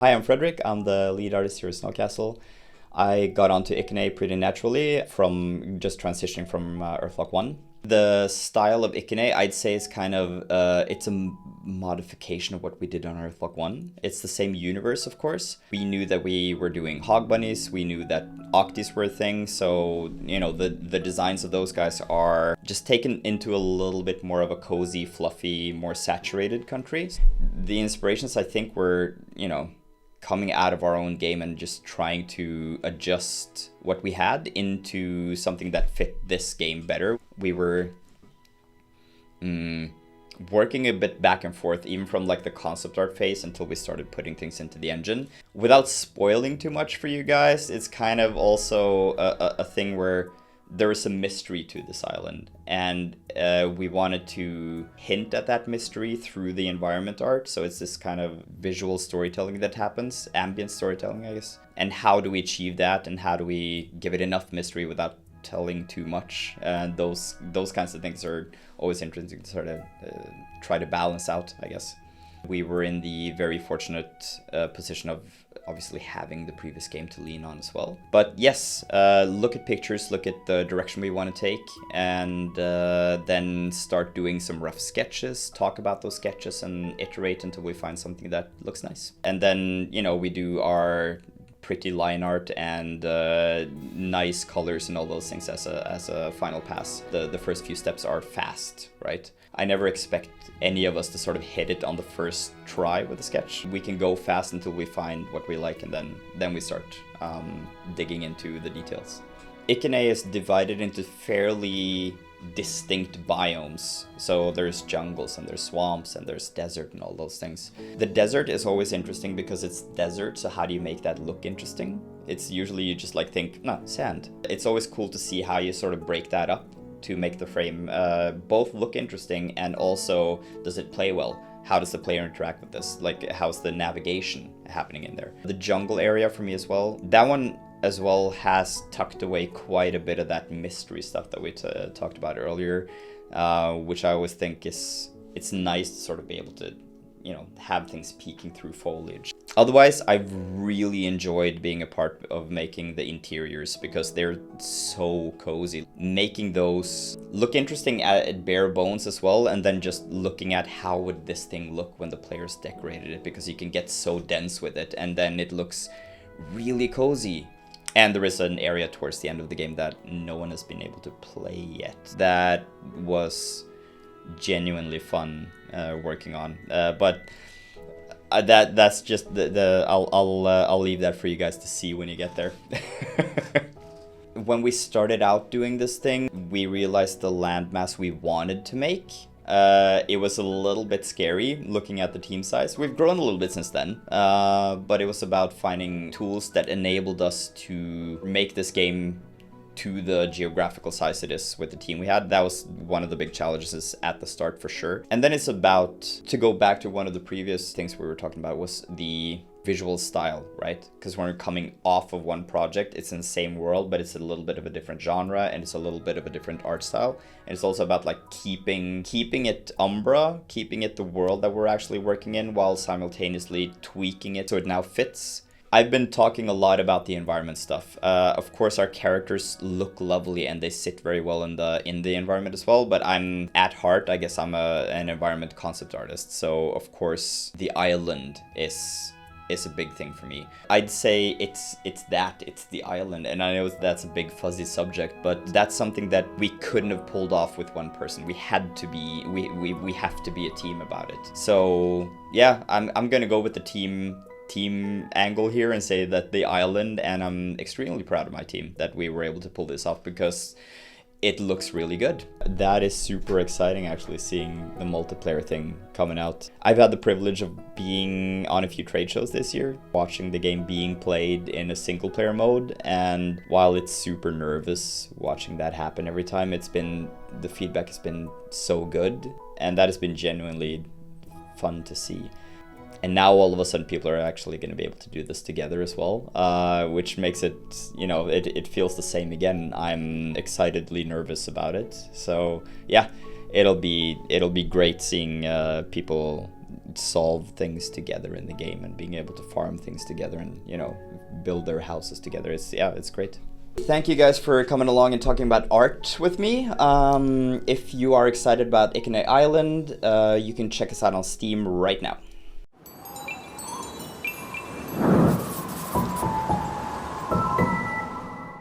Hi, I'm Fredrik. I'm the lead artist here at Snowcastle. I got onto Ikonei pretty naturally from just transitioning from Earthlock 1. The style of Ikonei, I'd say, is kind of, it's a modification of what we did on Earthlock 1. It's the same universe, of course. We knew that we were doing hog bunnies, we knew that octis were a thing, so, the designs of those guys are just taken into a little bit more of a cozy, fluffy, more saturated country. The inspirations, I think, were, coming out of our own game and just trying to adjust what we had into something that fit this game better. We were working a bit back and forth, even from like the concept art phase until we started putting things into the engine. Without spoiling too much for you guys, it's kind of also a thing where there is a mystery to this island, and we wanted to hint at that mystery through the environment art. So it's this kind of visual storytelling that happens, ambient storytelling, I guess. And how do we achieve that, and how do we give it enough mystery without telling too much? Those kinds of things are always interesting to sort of try to balance out, I guess. We were in the very fortunate position of obviously having the previous game to lean on as well. But yes, look at pictures, look at the direction we want to take, and then start doing some rough sketches, talk about those sketches, and iterate until we find something that looks nice. And then, we do our pretty line art and nice colors and all those things as a final pass. The first few steps are fast, right? I never expect any of us to sort of hit it on the first try with a sketch. We can go fast until we find what we like, and then we start digging into the details. Ikonei is divided into fairly distinct biomes. So there's jungles and there's swamps and there's desert and all those things. The desert is always interesting because it's desert, so how do you make that look interesting? It's usually you just like think, no, sand. It's always cool to see how you sort of break that up to make the frame both look interesting and also does it play well? How does the player interact with this? Like, how's the navigation happening in there? The jungle area for me as well. That one as well has tucked away quite a bit of that mystery stuff that we talked about earlier, which I always think it's nice to sort of be able to, have things peeking through foliage. Otherwise, I've really enjoyed being a part of making the interiors because they're so cozy. Making those look interesting at bare bones as well, and then just looking at how would this thing look when the players decorated it, because you can get so dense with it and then it looks really cozy. And there is an area towards the end of the game that no one has been able to play yet. That was genuinely fun working on, but that's just I'll leave that for you guys to see when you get there. When we started out doing this thing, we realized the landmass we wanted to make. It was a little bit scary looking at the team size. We've grown a little bit since then, but it was about finding tools that enabled us to make this game to the geographical size it is with the team we had. That was one of the big challenges at the start for sure. And then it's about, to go back to one of the previous things we were talking about, was the visual style, right? Because when we're coming off of one project, it's in the same world, but it's a little bit of a different genre and it's a little bit of a different art style. And it's also about like keeping it Umbra, keeping it the world that we're actually working in, while simultaneously tweaking it so it now fits. I've been talking a lot about the environment stuff. Of course, our characters look lovely and they sit very well in the environment as well. But I'm, at heart, I guess I'm an environment concept artist. So of course, the island is a big thing for me. I'd say it's the island, and I know that's a big fuzzy subject, but that's something that we couldn't have pulled off with one person. We had to be, we have to be a team about it. So yeah, I'm gonna go with the team angle here and say that the island, and I'm extremely proud of my team that we were able to pull this off because it looks really good. That is super exciting, actually, seeing the multiplayer thing coming out. I've had the privilege of being on a few trade shows this year, watching the game being played in a single player mode, and while it's super nervous watching that happen every time, the feedback has been so good, and that has been genuinely fun to see. And now all of a sudden people are actually going to be able to do this together as well, which makes it, it feels the same again. I'm excitedly nervous about it. So yeah, it'll be great seeing people solve things together in the game and being able to farm things together and, you know, build their houses together. It's great. Thank you guys for coming along and talking about art with me. If you are excited about Ikonei Island, you can check us out on Steam right now.